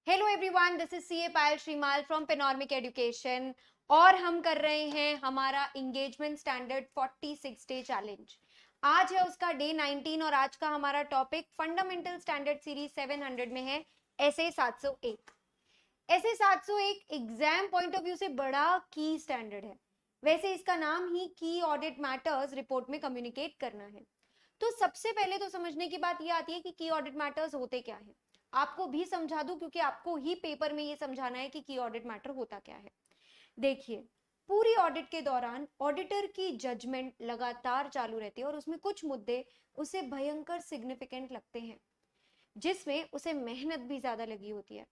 Hello everyone, this is CA Payal Shrimal from panoramic education और हम कर रहे हैं हमारा इंगेजमेंट स्टैंडर्ड 46 डे चैलेंज। आज है उसका डे 19 और आज का हमारा टॉपिक फंडामेंटल स्टैंडर्ड सीरीज 700 में है SA 701। SA 701 exam point of view से बड़ा की स्टैंडर्ड है। वैसे इसका नाम ही की ऑडिट मैटर्स रिपोर्ट में कम्युनिकेट करना है। तो सबसे पहले तो समझने की बात यह आती है कि की ऑडिट मैटर्स होते क्या है। आपको भी समझा दूं क्योंकि आपको ही पेपर में ये समझाना है कि की ऑडिट मैटर होता क्या है। देखिए, पूरी ऑडिट के दौरान ऑडिटर की जजमेंट लगातार चालू रहती है और उसमें कुछ मुद्दे उसे भयंकर सिग्निफिकेंट लगते हैं, जिसमें उसे मेहनत भी ज्यादा लगी होती है।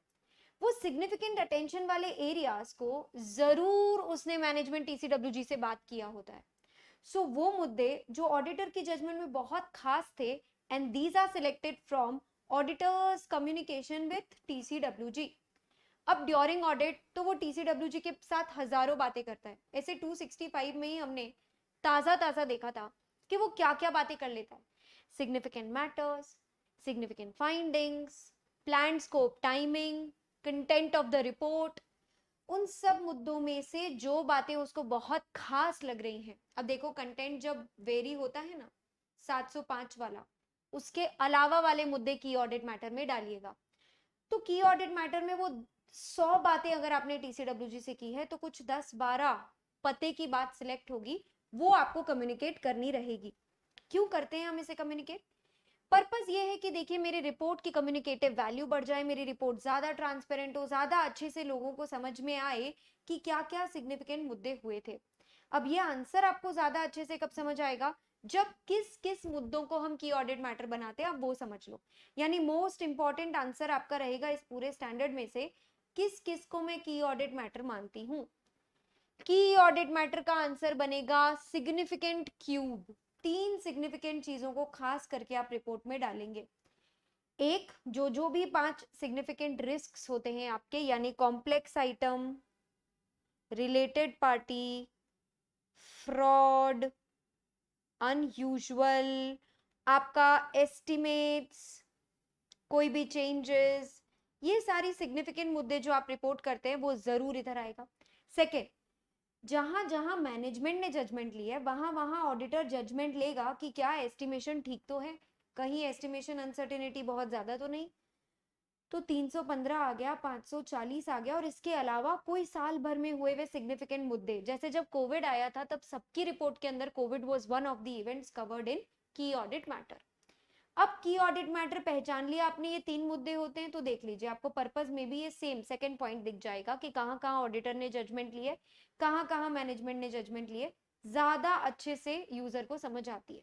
वो सिग्निफिकेंट अटेंशन वाले एरियाज को जरूर उसने मैनेजमेंट टीसीडब्ल्यूजी से बात किया होता है। सो वो मुद्दे जो ऑडिटर की जजमेंट में बहुत खास थे, and these are selected from auditors communication with TCWG. अब ड्यूरिंग ऑडिट तो वो टीसीडब्ल्यूजी के साथ हजारों बातें करता है। ऐसे 265 में ही हमने ताजा ताजा देखा था कि वो क्या क्या बातें कर लेता है। Significant matters, significant findings, plan scope timing, content of the report, उन सब मुद्दों में से जो बातें उसको बहुत खास लग रही हैं। अब देखो, कंटेंट जब वेरी होता है ना, 705 वाला, उसके अलावा वाले मुद्दे की ऑडिट मैटर में डालिएगा। तो की ऑडिट मैटर में वो 100 बातें अगर आपने टीसीडब्ल्यूजी से की है तो कुछ 10-12 पते की बात सिलेक्ट होगी, वो आपको कम्युनिकेट करनी रहेगी। क्यों करते हैं हम इसे कम्युनिकेट? पर्पस ये है कि देखिए, मेरी रिपोर्ट की कम्युनिकेटिव वैल्यू बढ़ जाए, मेरी रिपोर्ट ज्यादा ट्रांसपेरेंट हो, ज्यादा अच्छे से लोगों को समझ में आए कि क्या क्या सिग्निफिकेंट मुद्दे हुए थे। अब ये आंसर आपको ज्यादा अच्छे से कब समझ आएगा? जब किस किस मुद्दों को हम की ऑडिट मैटर बनाते हैं, आप वो समझ लो। यानी मोस्ट इंपॉर्टेंट आंसर आपका रहेगा इस पूरे स्टैंडर्ड में से, किस किस को मैं की ऑडिट मैटर मानती हूँ। की ऑडिट मैटर का आंसर बनेगा सिग्निफिकेंट क्यूब। 3 सिग्निफिकेंट चीजों को खास करके आप रिपोर्ट में डालेंगे। एक, जो जो भी 5 सिग्निफिकेंट रिस्क्स होते हैं आपके, यानी complex item, related party, fraud, unusual, आपका एस्टिमेट्स, कोई भी चेंजेस, ये सारी सिग्निफिकेंट मुद्दे जो आप रिपोर्ट करते हैं वो जरूर इधर आएगा। सेकेंड, जहां जहां मैनेजमेंट ने जजमेंट ली है वहां वहां ऑडिटर जजमेंट लेगा कि क्या एस्टिमेशन ठीक तो है, कहीं एस्टिमेशन अनसर्टेनिटी बहुत ज्यादा तो नहीं। तो 315 आ गया, 540 आ गया, और इसके अलावा कोई साल भर में हुए हुए सिग्निफिकेंट मुद्दे, जैसे जब कोविड आया था तब सबकी रिपोर्ट के अंदर Covid was one of the events covered in की ऑडिट मैटर। अब की ऑडिट मैटर पहचान लिया आपने, ये 3 मुद्दे होते हैं, तो देख लीजिए आपको पर्पस में भी ये सेम सेकंड पॉइंट दिख जाएगा कि कहाँ कहाँ ऑडिटर ने जजमेंट लिए, कहाँ कहाँ मैनेजमेंट ने जजमेंट लिए, ज्यादा अच्छे से यूजर को समझ आती है।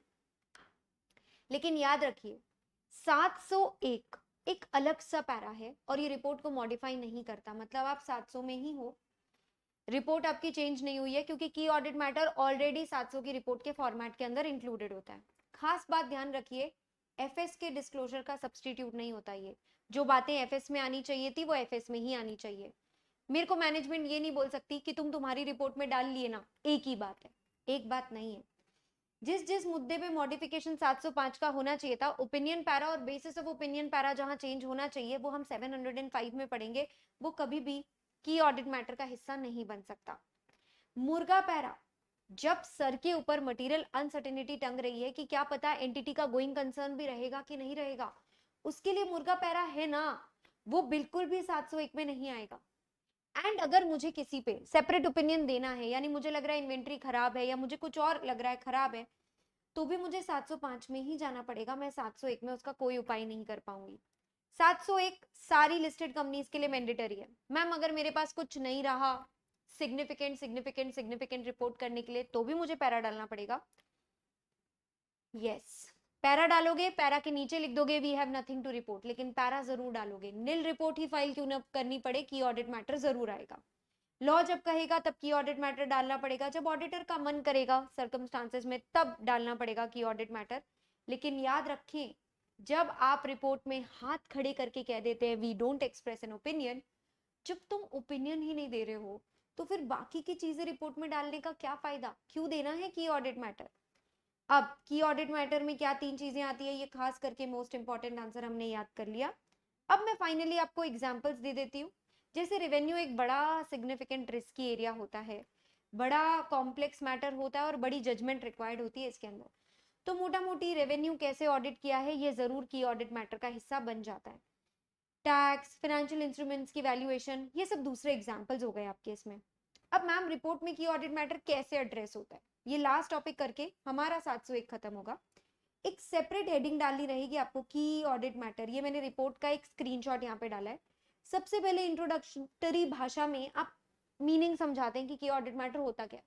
लेकिन याद रखिए, 701 एक अलग सा पैरा है और ये रिपोर्ट को मॉडिफाई नहीं करता। मतलब आप 700 में ही हो, रिपोर्ट आपकी चेंज नहीं हुई है, क्योंकि की ऑडिट मैटर ऑलरेडी 700 की रिपोर्ट के फॉर्मेट के अंदर इंक्लूडेड होता है। खास बात ध्यान रखिए, एफएस के डिस्क्लोजर का सब्सटीट्यूट नहीं होता ये। जो बातें एफएस में आनी चाहिए थी वो एफएस में ही आनी चाहिए। मेरे को मैनेजमेंट ये नहीं बोल सकती कि तुम तुम्हारी रिपोर्ट में डाल लिए ना, एक ही बात है। एक बात नहीं है। जिस जिस मुद्दे पे मॉडिफिकेशन 705 का होना चाहिए था, ओपिनियन पैरा और बेसिस ऑफ ओपिनियन पैरा जहां चेंज होना चाहिए, वो हम 705 में पढ़ेंगे। वो कभी भी की ऑडिट मैटर का हिस्सा नहीं बन सकता। मुर्गा पैरा, जब सर के ऊपर मटेरियल अनसर्टेनिटी टंग रही है कि क्या पता एंटिटी का गोइंग कंसर्न भी रहेगा कि नहीं रहेगा, उसके लिए मुर्गा पैरा है ना, वो बिल्कुल भी 701 में नहीं आएगा। एंड अगर मुझे किसी पे सेपरेट ओपिनियन देना है, यानी मुझे लग रहा है इन्वेंट्री खराब है या मुझे कुछ और लग रहा है खराब है, तो भी मुझे 705 में ही जाना पड़ेगा। मैं 701 में उसका कोई उपाय नहीं कर पाऊंगी। 701 सारी लिस्टेड कंपनीज के लिए मैंडेटरी है। मैम अगर मेरे पास कुछ नहीं रहा सिग्निफिकेंट सिग्निफिकेंट सिग्निफिकेंट रिपोर्ट करने के लिए, तो भी मुझे पैरा डालना पड़ेगा। यस, पैरा डालोगे, पैरा के नीचे लिख दोगे we have nothing to report, लेकिन पैरा जरूर डालोगे। नील रिपोर्ट ही फाइल क्यों ना करनी पड़े, की ऑडिट मैटर जरूर आएगा। लॉ जब कहेगा तब की ऑडिट मैटर डालना पड़ेगा, जब ऑडिटर का मन करेगा सर्कमस्टांसेस में तब डालना पड़ेगा की ऑडिट मैटर। लेकिन याद रखें, जब आप रिपोर्ट में हाथ खड़े करके कह देते हैं we don't express an opinion, जब तुम ओपिनियन ही नहीं दे रहे हो तो फिर बाकी की चीजें रिपोर्ट में डालने का क्या फायदा, क्यों देना है की ऑडिट मैटर। अब की ऑडिट मैटर में क्या 3 चीजें आती है, ये खास करके मोस्ट इंपॉर्टेंट आंसर हमने याद कर लिया। अब मैं फाइनली आपको एग्जांपल्स दे देती हूँ। जैसे रेवेन्यू एक बड़ा सिग्निफिकेंट रिस्की एरिया होता है, बड़ा कॉम्प्लेक्स मैटर होता है और बड़ी जजमेंट रिक्वायर्ड होती है इसके अंदर। तो मोटा मोटी रेवेन्यू कैसे ऑडिट किया है ये जरूर की ऑडिट मैटर का हिस्सा बन जाता है। टैक्स, फाइनेंशियल इंस्ट्रूमेंट्स की वैल्यूएशन, ये सब दूसरे एग्जांपल्स हो गए आपके इसमें। अब मैम रिपोर्ट में की ऑडिट मैटर कैसे एड्रेस होता है, ये लास्ट टॉपिक करके हमारा 701 खत्म होगा। एक सेपरेट हेडिंग डालनी रहेगी आपको, की ऑडिट मैटर। ये मैंने रिपोर्ट का एक स्क्रीनशॉट यहाँ पे डाला है। सबसे पहले इंट्रोडक्टरी भाषा में आप मीनिंग समझाते हैं कि की ऑडिट मैटर होता क्या है,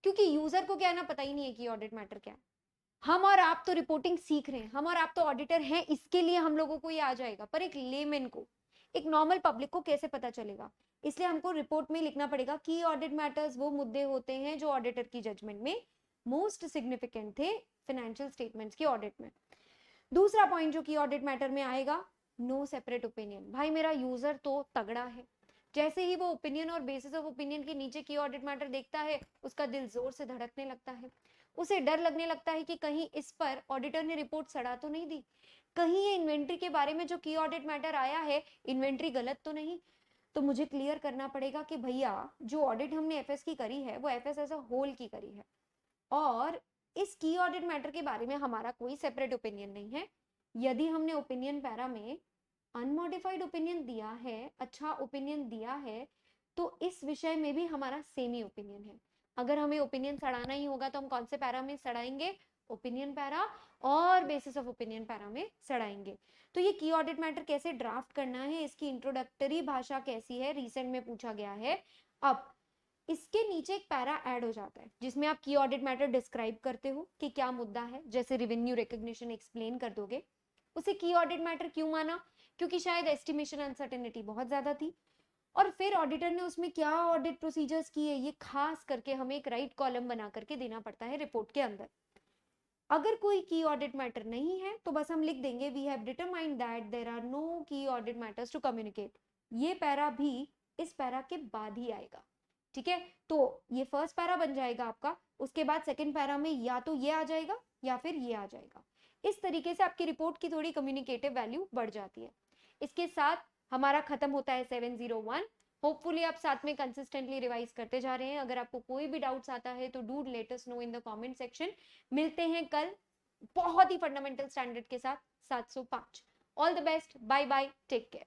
क्योंकि यूजर को क्या है ना, पता ही नहीं है कि ऑडिट मैटर क्या है। हम और आप तो रिपोर्टिंग सीख रहे हैं, हम और आप तो ऑडिटर हैं, इसके लिए हम लोगों को ये आ जाएगा, पर एक लेमैन को, एक नॉर्मल पब्लिक को कैसे पता चलेगा? इसलिए हमको रिपोर्ट में लिखना पड़ेगा कि ऑडिट मैटर्स वो मुद्दे होते हैं जो ऑडिटर की जजमेंट में मोस्ट सिग्निफिकेंट थे फाइनेंशियल स्टेटमेंट्स की ऑडिट में। दूसरा पॉइंट जो की ऑडिट मैटर में आएगा, नो सेपरेट ओपिनियन। भाई मेरा यूजर तो तगड़ा है, जैसे ही वो ओपिनियन और बेसिस ऑफ ओपिनियन के नीचे की ऑडिट मैटर देखता है, उसका दिल जोर से धड़कने लगता है, उसे डर लगने लगता है कि कहीं इस पर ऑडिटर ने रिपोर्ट सड़ा तो नहीं दी, कहीं ये इन्वेंट्री के बारे में जो की ऑडिट मैटर आया है इन्वेंट्री गलत तो नहीं। तो मुझे क्लियर करना पड़ेगा कि भैया जो ऑडिट हमने एफएस की करी है वो एफएस एज अ होल की करी है, और इस की ऑडिट मैटर के बारे में हमारा कोई सेपरेट ओपिनियन नहीं है। यदि हमने ओपिनियन पैरा में अनमॉडिफाइड ओपिनियन दिया है, अच्छा ओपिनियन दिया है, तो इस विषय में भी हमारा सेम ही ओपिनियन है। अगर हमें ओपिनियन सड़ाना ही होगा तो हम कौन से पैरा में सड़ाएंगे? ओपिनियन पैरा और बेसिस ऑफ ओपिनियन पैरा में सड़ाएंगे। तो ये की ऑडिट मैटर कैसे ड्राफ्ट करना है, इसकी इंट्रोडक्टरी भाषा कैसी है, रिसेंट में पूछा गया है। अब इसके नीचे एक पैरा ऐड हो जाता है जिसमें आप की ऑडिट मैटर डिस्क्राइब करते हो कि क्या मुद्दा है, जैसे रेवेन्यू रिकॉग्निशन एक्सप्लेन कर दोगे। उसे की ऑडिट मैटर क्यों माना? क्योंकि शायद एस्टिमेशन अनसर्टेनिटी बहुत ज्यादा थी, और फिर ऑडिटर ने उसमें क्या ऑडिट प्रोसीजर्स किए ये खास करके हमें एक राइट कॉलम बना करके देना पड़ता है रिपोर्ट के अंदर। अगर कोई की ऑडिट मैटर नहीं है तो बस हम लिख देंगे we have determined that there are no key audit matters to communicate. ये पैरा भी इस पैरा के बाद ही आएगा, ठीक है? तो ये फर्स्ट पैरा बन जाएगा आपका, उसके बाद सेकंड पैरा में या तो ये आ जाएगा या फिर ये आ जाएगा। इस तरीके से आपकी रिपोर्ट की थोड़ी कम्युनिकेटिव वैल्यू बढ़ जाती है। इसके साथ हमारा खत्म होता है 701। होपफुली आप साथ में कंसिस्टेंटली रिवाइज करते जा रहे हैं। अगर आपको कोई भी डाउट्स आता है तो do let us know in the comment section. मिलते हैं कल बहुत ही फंडामेंटल स्टैंडर्ड के साथ 705। All the best, bye bye, take care.